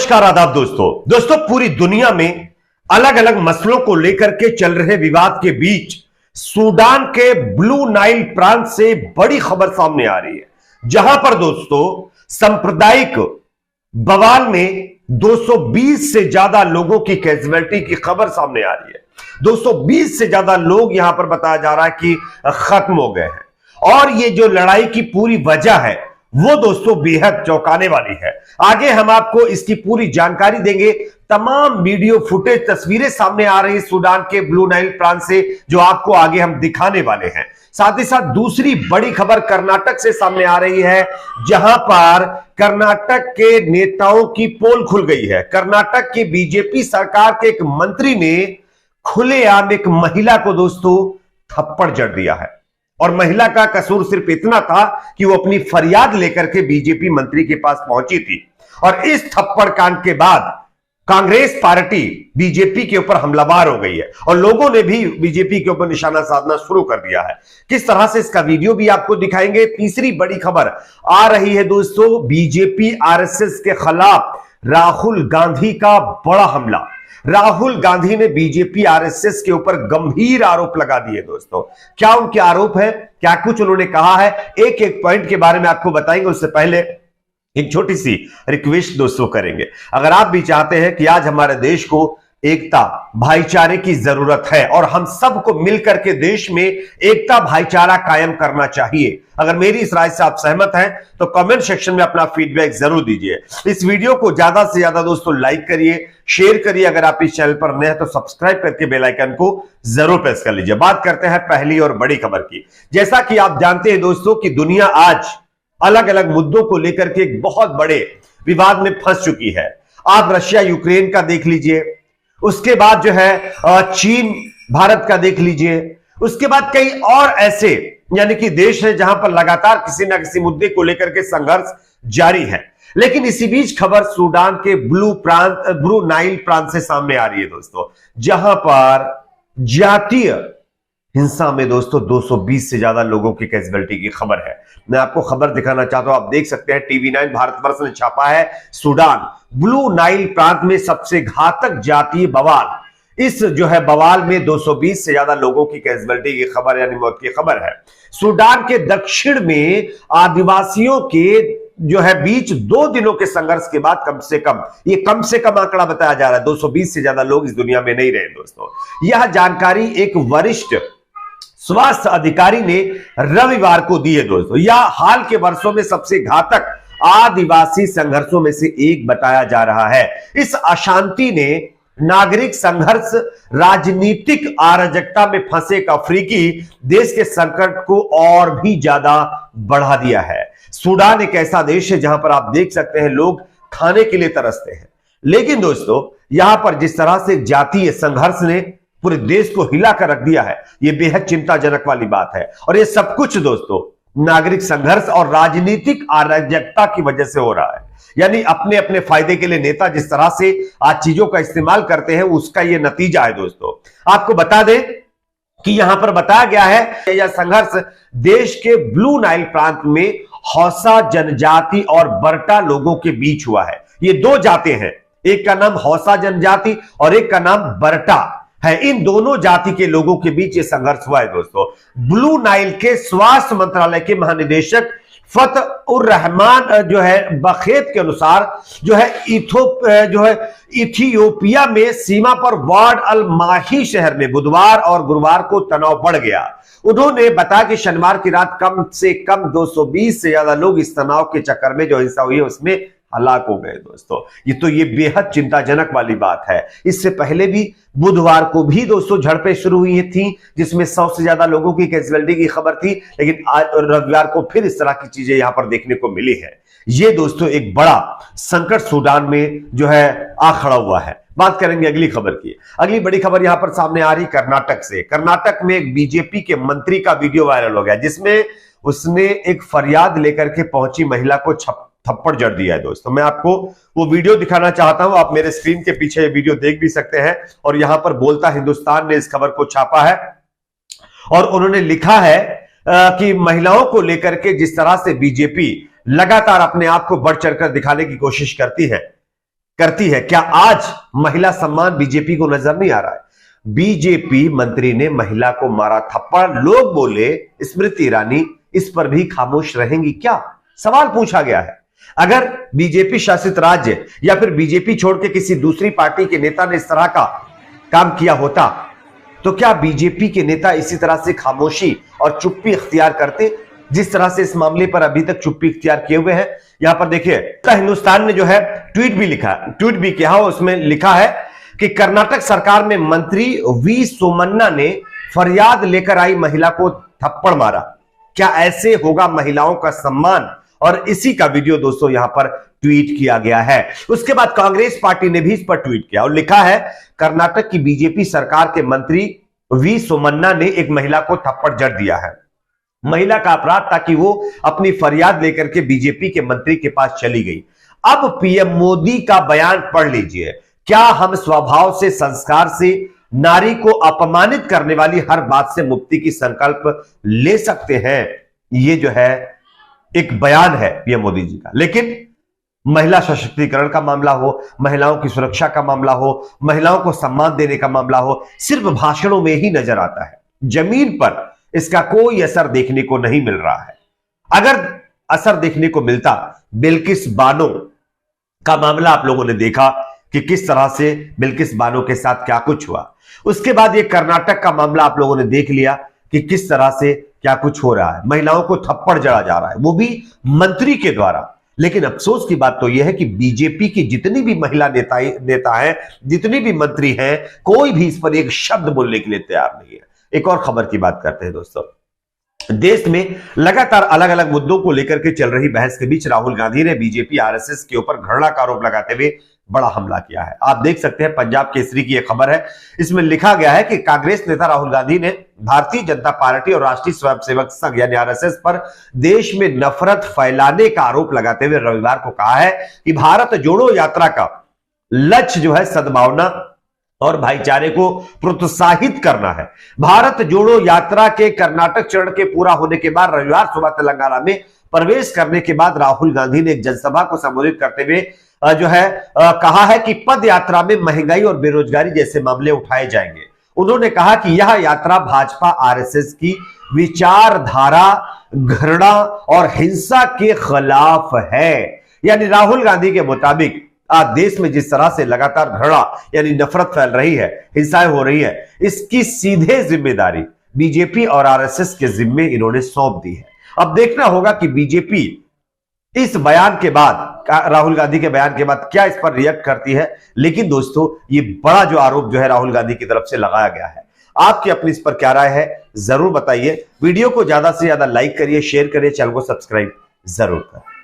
नमस्कार आदाब दोस्तों पूरी दुनिया में अलग अलग मसलों को लेकर के चल रहे विवाद के बीच सूडान के ब्लू नाइल प्रांत से बड़ी खबर सामने आ रही है, जहां पर दोस्तों सांप्रदायिक बवाल में 220 से ज्यादा लोगों की कैजुअलिटी की खबर सामने आ रही है। 220 से ज्यादा लोग यहां पर बताया जा रहा है कि खत्म हो गए हैं और ये जो लड़ाई की पूरी वजह है वो दोस्तों बेहद चौंकाने वाली है। आगे हम आपको इसकी पूरी जानकारी देंगे। तमाम वीडियो फुटेज तस्वीरें सामने आ रही सूडान के ब्लू नाइल प्रांत से, जो आपको आगे हम दिखाने वाले हैं। साथ ही साथ दूसरी बड़ी खबर कर्नाटक से सामने आ रही है, जहां पर कर्नाटक के नेताओं की पोल खुल गई है। कर्नाटक की बीजेपी सरकार के एक मंत्री ने खुलेआम एक महिला को दोस्तों थप्पड़ जड़ दिया है और महिला का कसूर सिर्फ इतना था कि वो अपनी फरियाद लेकर के बीजेपी मंत्री के पास पहुंची थी और इस थप्पड़ कांड के बाद कांग्रेस पार्टी बीजेपी के ऊपर हमलावर हो गई है और लोगों ने भी बीजेपी के ऊपर निशाना साधना शुरू कर दिया है। किस तरह से इसका वीडियो भी आपको दिखाएंगे। तीसरी बड़ी खबर आ रही है दोस्तों, बीजेपी आरएसएस के खिलाफ राहुल गांधी का बड़ा हमला। राहुल गांधी ने बीजेपी आरएसएस के ऊपर गंभीर आरोप लगा दिए दोस्तों। क्या उनके आरोप है, क्या कुछ उन्होंने कहा है, एक एक पॉइंट के बारे में आपको बताएंगे। उससे पहले एक छोटी सी रिक्वेस्ट दोस्तों करेंगे, अगर आप भी चाहते हैं कि आज हमारे देश को एकता भाईचारे की जरूरत है और हम सबको मिलकर के देश में एकता भाईचारा कायम करना चाहिए, अगर मेरी इस राय से आप सहमत हैं तो कमेंट सेक्शन में अपना फीडबैक जरूर दीजिए। इस वीडियो को ज्यादा से ज्यादा दोस्तों लाइक करिए, शेयर करिए। अगर आप इस चैनल पर नए हैं तो सब्सक्राइब करके बेल आइकन को जरूर प्रेस कर लीजिए। बात करते हैं पहली और बड़ी खबर की। जैसा कि आप जानते हैं दोस्तों कि दुनिया आज अलग अलग मुद्दों को लेकर के एक बहुत बड़े विवाद में फंस चुकी है। आप रशिया यूक्रेन का देख लीजिए, उसके बाद जो है चीन भारत का देख लीजिए, उसके बाद कई और ऐसे यानी कि देश है जहां पर लगातार किसी ना किसी मुद्दे को लेकर के संघर्ष जारी है। लेकिन इसी बीच खबर सूडान के ब्लू नाइल प्रांत से सामने आ रही है दोस्तों, जहां पर जातीय हिंसा में दोस्तों 220 से ज्यादा लोगों की कैजुअलिटी की खबर है। मैं आपको खबर दिखाना चाहता हूं, आप देख सकते हैं TV9 भारतवर्ष ने छापा है, सूडान ब्लू नाइल प्रांत में सबसे घातक जातीय बवाल। इस जो है बवाल में 220 से ज्यादा लोगों की कैजुअलिटी की खबर यानी मौत की खबर है। सूडान के दक्षिण में आदिवासियों के जो है बीच 2 दिनों के संघर्ष के बाद कम से कम आंकड़ा बताया जा रहा है 220 से ज्यादा लोग इस दुनिया में नहीं रहे दोस्तों। यह जानकारी एक वरिष्ठ स्वास्थ्य अधिकारी ने रविवार को दी है दोस्तों। यह हाल के वर्षों में सबसे घातक आदिवासी संघर्षों में से एक बताया जा रहा है। इस अशांति ने नागरिक संघर्ष, राजनीतिक अराजकता में फंसे एक अफ्रीकी देश के संकट को और भी ज्यादा बढ़ा दिया है। सूडान एक ऐसा देश है जहां पर आप देख सकते हैं लोग खाने के लिए तरसते हैं, लेकिन दोस्तों यहां पर जिस तरह से जातीय संघर्ष ने पूरे देश को हिला कर रख दिया है, यह बेहद चिंताजनक वाली बात है। और यह सब कुछ दोस्तों नागरिक संघर्ष और राजनीतिक अराजकता की वजह से हो रहा है। यानी अपने अपने फायदे के लिए नेता जिस तरह से आज चीजों का इस्तेमाल करते हैं, उसका यह नतीजा है दोस्तों। आपको बता दें कि यहां पर बताया गया है यह संघर्ष देश के ब्लू नाइल प्रांत में हौसा जनजाति और बर्टा लोगों के बीच हुआ है। ये 2 जाति हैं, एक का नाम हौसा जनजाति और एक का नाम बर्टा है। इन दोनों जाति के लोगों के बीच ये संघर्ष हुआ है दोस्तों। ब्लू नाइल के स्वास्थ्य मंत्रालय के महानिदेशक फतउर रहमान जो है बखेत के अनुसार जो है इथियोपिया में सीमा पर वाड अल माही शहर में बुधवार और गुरुवार को तनाव बढ़ गया। उन्होंने बताया कि शनिवार की रात कम से कम 220 से ज्यादा लोग इस तनाव के चक्कर में जो हिंसा हुई है उसमें हलाक हो गए दोस्तों। ये बेहद चिंताजनक वाली बात है। इससे पहले भी बुधवार को भी दोस्तों झड़पें शुरू हुई थी, जिसमें 100 से ज्यादा लोगों की कैजुअलिटी की खबर थी, लेकिन आज रविवार को फिर इस तरह की चीजें यहां पर देखने को मिली है। ये दोस्तों एक बड़ा संकट सूडान में जो है आ खड़ा हुआ है। बात करेंगे अगली खबर की। अगली बड़ी खबर यहां पर सामने आ रही कर्नाटक से। कर्नाटक में एक बीजेपी के मंत्री का वीडियो वायरल हो गया, जिसमें उसने एक फरियाद लेकर के पहुंची महिला को थप्पड़ जड़ दिया है दोस्तों। मैं आपको वो वीडियो दिखाना चाहता हूं, आप मेरे स्क्रीन के पीछे ये वीडियो देख भी सकते हैं। और यहां पर बोलता हिंदुस्तान ने इस खबर को छापा है और उन्होंने लिखा है कि महिलाओं को लेकर के जिस तरह से बीजेपी लगातार अपने आप को बढ़ चढ़कर दिखाने की कोशिश करती है, करती है। क्या आज महिला सम्मान बीजेपी को नजर नहीं आ रहा है? बीजेपी मंत्री ने महिला को मारा थप्पड़, लोग बोले स्मृति ईरानी इस पर भी खामोश रहेंगी क्या? सवाल पूछा गया है। अगर बीजेपी शासित राज्य या फिर बीजेपी छोड़ के किसी दूसरी पार्टी के नेता ने इस तरह का काम किया होता तो क्या बीजेपी के नेता इसी तरह से खामोशी और चुप्पी इख्तियार करते, जिस तरह से इस मामले पर अभी तक चुप्पी इख्तियार किए हुए हैं? यहां पर देखिए, हिंदुस्तान ने जो है ट्वीट भी किया, उसमें लिखा है कि कर्नाटक सरकार में मंत्री वी सोमन्ना ने फरियाद लेकर आई महिला को थप्पड़ मारा। क्या ऐसे होगा महिलाओं का सम्मान? और इसी का वीडियो दोस्तों यहां पर ट्वीट किया गया है। उसके बाद कांग्रेस पार्टी ने भी इस पर ट्वीट किया और लिखा है, कर्नाटक की बीजेपी सरकार के मंत्री वी सोमन्ना ने एक महिला को थप्पड़ जड़ दिया है। महिला का अपराध था कि वो अपनी फरियाद लेकर के बीजेपी के मंत्री के पास चली गई। अब पीएम मोदी का बयान पढ़ लीजिए। क्या हम स्वभाव से, संस्कार से नारी को अपमानित करने वाली हर बात से मुक्ति की संकल्प ले सकते हैं? ये जो है एक बयान है पीएम मोदी जी का। लेकिन महिला सशक्तिकरण का मामला हो, महिलाओं की सुरक्षा का मामला हो, महिलाओं को सम्मान देने का मामला हो, सिर्फ भाषणों में ही नजर आता है। जमीन पर इसका कोई असर देखने को नहीं मिल रहा है। अगर असर देखने को मिलता, बिल्किस बानो का मामला आप लोगों ने देखा कि किस तरह से बिल्किस बानो के साथ क्या कुछ हुआ। उसके बाद ये कर्नाटक का मामला आप लोगों ने देख लिया कि किस तरह से क्या कुछ हो रहा है। महिलाओं को थप्पड़ जड़ा जा रहा है, वो भी मंत्री के द्वारा। लेकिन अफसोस की बात तो यह है कि बीजेपी की जितनी भी महिला नेता हैं, जितनी भी मंत्री हैं, कोई भी इस पर एक शब्द बोलने के लिए तैयार नहीं है। एक और खबर की बात करते हैं दोस्तों। देश में लगातार अलग अलग मुद्दों को लेकर के चल रही बहस के बीच राहुल गांधी ने बीजेपी आरएसएस के ऊपर घृणा का आरोप लगाते हुए बड़ा हमला किया है। आप देख सकते हैं, पंजाब केसरी की यह खबर है। इसमें लिखा गया है कि कांग्रेस नेता राहुल गांधी ने भारतीय जनता पार्टी और राष्ट्रीय स्वयंसेवक संघ यानी आरएसएस पर देश में नफरत फैलाने का आरोप लगाते हुए रविवार को कहा है कि भारत जोड़ो यात्रा का लक्ष्य जो है सद्भावना और भाईचारे को प्रोत्साहित करना है। भारत जोड़ो यात्रा के कर्नाटक चरण के पूरा होने के बाद रविवार सुबह तेलंगाना में प्रवेश करने के बाद राहुल गांधी ने एक जनसभा को संबोधित करते हुए जो है कहा है कि पद यात्रा में महंगाई और बेरोजगारी जैसे मामले उठाए जाएंगे। उन्होंने कहा कि यह यात्रा भाजपा आरएसएस की विचारधारा, घृणा और हिंसा के खिलाफ है। यानी राहुल गांधी के मुताबिक आज देश में जिस तरह से लगातार घृणा यानी नफरत फैल रही है, हिंसाएं हो रही है, इसकी सीधे जिम्मेदारी बीजेपी और आरएसएस के जिम्मे इन्होंने सौंप दी है। अब देखना होगा कि बीजेपी इस बयान के बाद, राहुल गांधी के बयान के बाद क्या इस पर रिएक्ट करती है। लेकिन दोस्तों, ये बड़ा जो आरोप जो है राहुल गांधी की तरफ से लगाया गया है, आपकी अपनी इस पर क्या राय है जरूर बताइए। वीडियो को ज्यादा से ज्यादा लाइक करिए, शेयर करिए, चैनल को सब्सक्राइब जरूर करें।